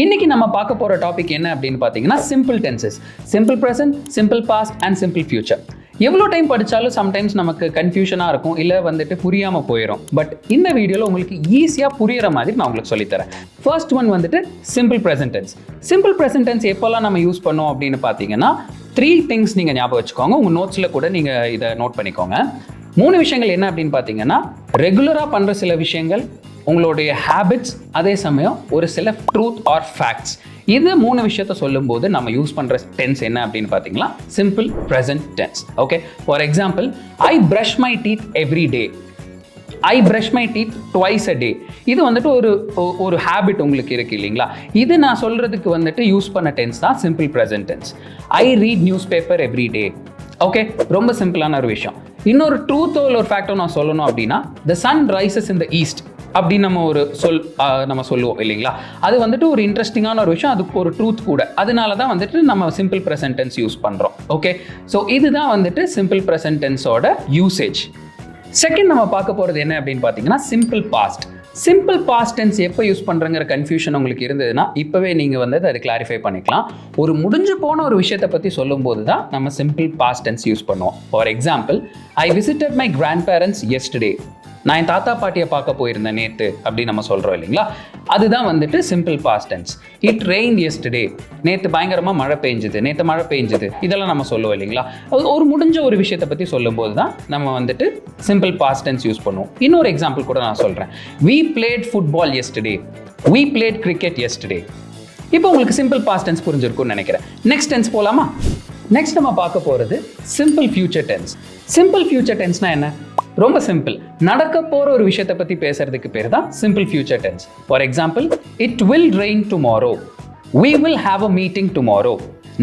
இன்னைக்கு நம்ம பார்க்க போற டாபிக் என்ன அப்படின்னு பார்த்தீங்கன்னா simple tenses, simple present, simple past and simple future. எவ்வளோ டைம் படித்தாலும் சம்டைம்ஸ் நமக்கு கன்ஃபியூஷனாக இருக்கும், இல்லை வந்துட்டு புரியாமல் போயிடும். பட் இந்த வீடியோவில் உங்களுக்கு ஈஸியாக புரிகிற மாதிரி நான் உங்களுக்கு சொல்லித்தரேன். ஃபர்ஸ்ட் ஒன் வந்துட்டு simple present tense. Simple present tense எப்போல்லாம் நம்ம யூஸ் பண்ணோம் அப்படின்னு பார்த்தீங்கன்னா 3 திங்ஸ் நீங்கள் ஞாபகம் வச்சுக்கோங்க. உங்கள் நோட்ஸில் கூட நீங்கள் இதை நோட் பண்ணிக்கோங்க. 3 விஷயங்கள் என்ன அப்படின்னு பார்த்தீங்கன்னா, ரெகுலராக பண்ணுற சில விஷயங்கள், உங்களுடைய ஹேபிட்ஸ், அதே சமயம் ஒரு சில ட்ரூத் ஆர் ஃபேக்ட்ஸ். இது 3 விஷயத்த சொல்லும்போது நம்ம யூஸ் பண்ணுற டென்ஸ் என்ன அப்படின்னு பார்த்தீங்கன்னா simple present tense. Okay, for example, I brush my teeth every day, I brush my teeth twice a day. இது வந்துட்டு ஒரு ஹேபிட் உங்களுக்கு இருக்குது இல்லைங்களா? இது நான் சொல்கிறதுக்கு வந்துட்டு யூஸ் பண்ண டென்ஸ் தான் simple present tense. I read newspaper every day. Okay, ரொம்ப சிம்பிளான ஒரு விஷயம். இன்னொரு ட்ரூத்தோ இல்லை ஒரு ஃபேக்டோ நான் சொல்லணும் அப்படின்னா, the sun rises in the east அப்படின்னு நம்ம சொல்லுவோம் இல்லைங்களா? அது வந்துட்டு ஒரு இன்ட்ரெஸ்டிங்கான ஒரு விஷயம், அதுக்கு ஒரு ட்ரூத் கூட. அதனால தான் வந்துட்டு நம்ம சிம்பிள் ப்ரெசென்ட் டென்ஸ் யூஸ் பண்ணுறோம். ஓகே, ஸோ இதுதான் வந்துட்டு சிம்பிள் ப்ரெசென்ட் டென்ஸோட யூசேஜ். செகண்ட் நம்ம பார்க்க போகிறது என்ன அப்படின்னு பார்த்தீங்கன்னா simple past. Simple past tense எப்போ யூஸ் பண்ணுறங்கிற கன்ஃபியூஷன் உங்களுக்கு இருந்ததுன்னா இப்போவே நீங்கள் வந்து அதை கிளாரிஃபை பண்ணிக்கலாம். ஒரு முடிஞ்சு போன ஒரு விஷயத்தை பற்றி சொல்லும்போது தான் நம்ம சிம்பிள் பாஸ்ட் டென்ஸ் யூஸ் பண்ணுவோம். For example, I visited my grandparents yesterday. நான் என் தாத்தா பாட்டியை பார்க்க போயிருந்தேன் நேற்று அப்படின்னு நம்ம சொல்கிறோம் இல்லைங்களா? அதுதான் வந்துட்டு simple past tense. It rained yesterday. நேற்று பயங்கரமாக மழை பெஞ்சுது, இதெல்லாம் நம்ம சொல்லுவோம் இல்லைங்களா? ஒரு முடிஞ்ச ஒரு விஷயத்தை பற்றி சொல்லும்போது தான் நம்ம வந்துட்டு சிம்பிள் பாஸ்ட் டென்ஸ் யூஸ் பண்ணுவோம். இன்னொரு எக்ஸாம்பிள் கூட நான் சொல்கிறேன். We played football yesterday. We played cricket yesterday. இப்போ உங்களுக்கு சிம்பிள் பாஸ்ட் டென்ஸ் புரிஞ்சிருக்கும்னு நினைக்கிறேன். நெக்ஸ்ட் டென்ஸ் போகலாமா? நெக்ஸ்ட் நம்ம பார்க்க போகிறது simple future tense. Simple future டென்ஸ்னா என்ன? ரொம்ப சிம்பிள். நடக்க போகிற ஒரு விஷயத்தை பற்றி பேசுறதுக்கு பேர் தான் simple future tense. For example, it will rain tomorrow. We will have a meeting tomorrow.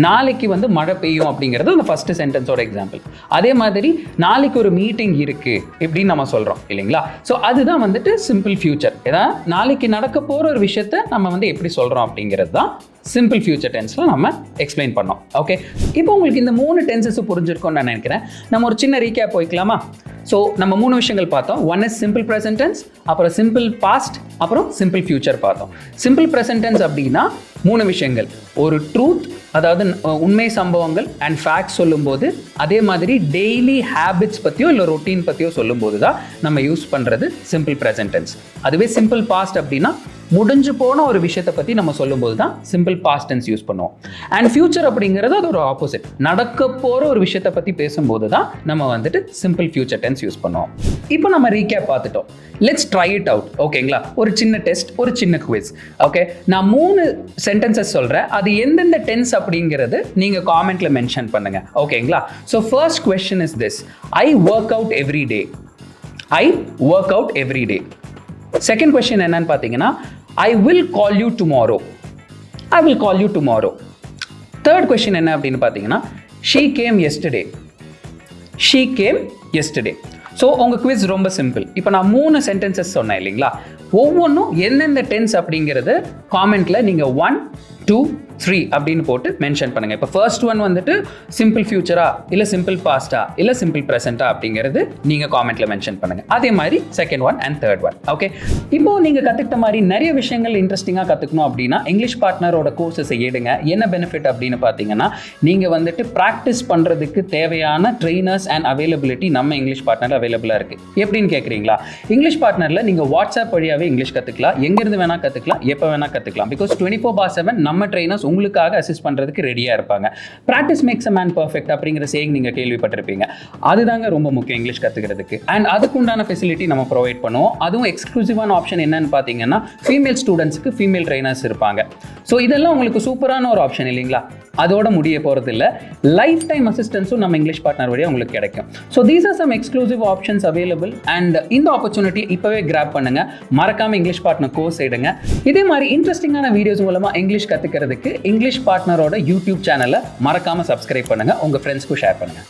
நாளைக்கு வந்து மழை பெய்யும் அப்படிங்கிறது அந்த ஃபர்ஸ்ட் சென்டென்ஸோட எக்ஸாம்பிள். அதே மாதிரி நாளைக்கு ஒரு மீட்டிங் இருக்கு இப்படின்னு நம்ம சொல்கிறோம் இல்லைங்களா? ஸோ அதுதான் வந்துட்டு சிம்பிள் ஃபியூச்சர். ஏதாவது நாளைக்கு நடக்க போகிற ஒரு விஷயத்த நம்ம வந்து எப்படி சொல்கிறோம் அப்படிங்கிறது தான் சிம்பிள் ஃபியூச்சர் டென்ஸில் நம்ம எக்ஸ்பிளைன் பண்ணோம். ஓகே, இப்போ உங்களுக்கு இந்த 3 டென்சஸும் புரிஞ்சிருக்கும்னு நான் நினைக்கிறேன். நம்ம ஒரு சின்ன ரீகேப் போய்க்கலாமா? ஸோ நம்ம 3 விஷயங்கள் பார்த்தோம். One is simple present tense, அப்புறம் சிம்பிள் பாஸ்ட், அப்புறம் சிம்பிள் ஃபியூச்சர் பார்த்தோம். சிம்பிள் ப்ரெசென்ட் டென்ஸ் அப்படின்னா 3 விஷயங்கள். ஒரு ட்ரூத், அதாவது உண்மை சம்பவங்கள் அண்ட் ஃபேக்ட்ஸ் சொல்லும்போது, அதே மாதிரி டெய்லி ஹேபிட்ஸ் பற்றியோ இல்லை ரொட்டீன் பற்றியோ சொல்லும்போது தான் நம்ம யூஸ் பண்ணுறது சிம்பிள் ப்ரெசென்ட் டென்ஸ். அதுவே சிம்பிள் பாஸ்ட் அப்படின்னா முடிஞ்சு போன ஒரு விஷயத்தை பற்றி நம்ம சொல்லும்போது தான் சிம்பிள் பாஸ்ட் டென்ஸ் யூஸ் பண்ணுவோம். அண்ட் ஃபியூச்சர் அப்படிங்கிறது அது ஒரு ஆப்போசிட். நடக்க போகிற ஒரு விஷயத்தை பற்றி பேசும்போது தான் நம்ம வந்துட்டு சிம்பிள் ஃபியூச்சர் டென்ஸ் யூஸ் பண்ணுவோம். இப்போ நம்ம ரீகேப் பார்த்துட்டோம். Let's try it out. ஓகேங்களா? ஒரு சின்ன டெஸ்ட், ஒரு சின்ன குவிஸ். ஓகே, நான் 3 சென்டென்சஸ் சொல்கிறேன். அது எந்தெந்த டென்ஸ் அப்படிங்கிறது நீங்கள் காமெண்ட்ல மென்ஷன் பண்ணுங்க. ஓகேங்களா? So first question is this: I work out every day. I work out every day. Second question என்னன்னு பார்த்தீங்கன்னா, I will call you tomorrow. I will call you tomorrow. Third question என்ன அப்படின்னு பார்த்தீங்கன்னா, she came yesterday. She came yesterday. So உங்கள் quiz ரொம்ப simple. இப்போ நான் 3 sentences சொன்னேன் இல்லைங்களா? ஒவ்வொன்றும் எந்தெந்த டென்ஸ் அப்படிங்கிறது காமெண்ட்டில் நீங்கள் 1, 2, 3 அப்படின்னு போட்டு மென்ஷன் பண்ணுங்கள். இப்போ ஃபர்ஸ்ட் ஒன் வந்துட்டு சிம்பிள் ஃபியூச்சரா, இல்லை சிம்பிள் பாஸ்டா, இல்லை சிம்பிள் ப்ரெசென்ட்டா அப்படிங்கிறது நீங்கள் காமெண்ட்டில் மென்ஷன் பண்ணுங்கள். அதே மாதிரி second one and third one. Okay, இப்போ நீங்கள் கற்றுக்கிட்ட மாதிரி நிறைய விஷயங்கள் இன்ட்ரெஸ்டிங்காக கற்றுக்கணும் அப்படின்னா இங்கிலீஷ் பார்ட்னரோட கோர்ஸஸை எடுங்க. என்ன பெனிஃபிட் அப்படின்னு பார்த்தீங்கன்னா, நீங்கள் வந்துட்டு ப்ராக்டிஸ் பண்ணுறதுக்கு தேவையான ட்ரெயினர்ஸ் அண்ட் அவைலபிலிட்டி நம்ம இங்கிலீஷ் பார்ட்னர் அவைலபிளாக இருக்குது. எப்படின்னு கேட்குறீங்களா? இங்கிலீஷ் பார்ட்னரில் நீங்கள் வாட்ஸ்அப் வழியாகவே இங்கிலீஷ் கற்றுக்கலாம். எங்கேருந்து வேணால் கற்றுக்கலாம், எப்போ வேணால் கற்றுக்கலாம். பிகாஸ் 24/7 நம்ம ட்ரெயினர்ஸ் உங்களுக்காக அசிஸ்ட் பண்ணுறதுக்கு ரெடியாக இருப்பாங்க. Practice makes a man perfect அப்படிங்கிற சேயிங் நீங்கள் கேள்விப்பட்டிருப்பீங்க. அதுதாங்க ரொம்ப முக்கியம் இங்கிலீஷ் கற்றுக்கிறதுக்கு. அண்ட் அதுக்குண்டான ஃபெசிலிட்டி நம்ம ப்ரொவைட் பண்ணுவோம். அதுவும் எக்ஸ்க்ளூசிவான ஆப்ஷன் என்னன்னு பார்த்தீங்கன்னா, ஃபீமேல் ஸ்டூடெண்ட்ஸுக்கு ஃபீமேல் ட்ரெயினர்ஸ் இருப்பாங்க. ஸோ இதெல்லாம் உங்களுக்கு சூப்பரான ஒரு ஆப்ஷன் இல்லைங்களா? அதோட முடிய போகிறது இல்லை, லைஃப் டைம் அசிஸ்டன்ஸும் நம்ம இங்கிலீஷ் பார்ட்னர் வழியாக உங்களுக்கு கிடைக்கும். So these are some exclusive options available. And இந்த ஆப்பர்ச்சுனிட்டி இப்போவே கிராப் பண்ணுங்கள். மறக்காமல் இங்கிலீஷ் பார்ட்னர் கோர்ஸ் எடுங்க. இதே மாதிரி இன்ட்ரெஸ்டிங்கான வீடியோஸ் மூலமாக இங்கிலீஷ் கற்றுக்கிறதுக்கு இங்கிலீஷ் பார்ட்னரோட யூடியூப் சேனலை மறக்காமல் சப்ஸ்கிரைப் பண்ணுங்கள். உங்கள் ஃப்ரெண்ட்ஸ்க்கும் ஷேர் பண்ணுங்கள்.